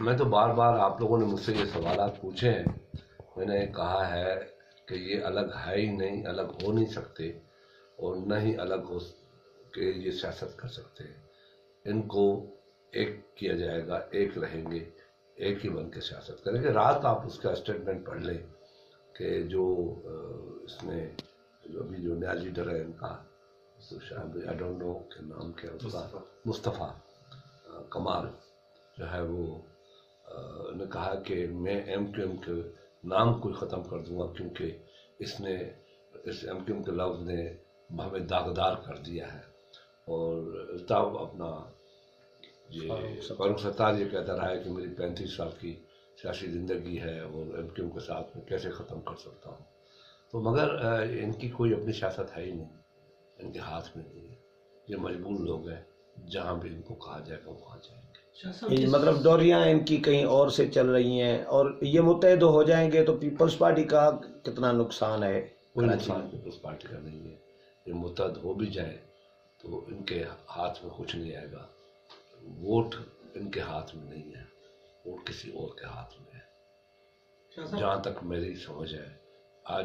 میں تو بار بار آپ لوگوں نے مجھ سے یہ سوالات پوچھے ہیں، میں نے کہا ہے کہ یہ الگ ہے ہی نہیں، الگ ہو نہیں سکتے، اور نہ ہی الگ ہو کہ یہ سیاست کر سکتے ہیں۔ ان کو ایک کیا جائے گا، ایک رہیں گے، ایک ہی بن کے سیاست کریں گے۔ رات آپ اس کا اسٹیٹمنٹ پڑھ لیں کہ جو اس میں جو ابھی جو نیا لیڈر ہے ان کا، آئی ڈونٹ نو کہ نام کیا اس کا، مصطفیٰ کمال جو ہے، وہ نے کہا کہ میں ایم کیو ایم کے نام کو ختم کر دوں گا، کیونکہ اس نے اس ایم کیو ایم کے لفظ نے ہمیں داغدار کر دیا ہے۔ اور الطاف اپنا یہ فاروق ستار یہ کہتا رہا ہے کہ میری 35 سال کی سیاسی زندگی ہے اور ایم کیو ایم کے ساتھ میں کیسے ختم کر سکتا ہوں۔ تو مگر ان کی کوئی اپنی سیاست ہے ہی نہیں، ان کے ہاتھ میں نہیں ہے۔ یہ مجبور لوگ ہیں، جہاں بھی ان کو کہا جائے گا وہاں جائیں گے۔ مطلب ڈوریاں ان کی کہیں اور سے چل رہی ہیں، اور یہ متحد ہو جائیں گے تو پیپلز پارٹی کا کتنا نقصان ہے؟ کوئی نقصان پیپلز پارٹی کا نہیں ہے۔ یہ متحد ہو بھی جائے تو ان کے ہاتھ میں کچھ نہیں آئے گا۔ ووٹ ان کے ہاتھ میں نہیں ہے، ووٹ کسی اور کے ہاتھ میں ہے، جہاں تک میری سمجھ ہے۔ آج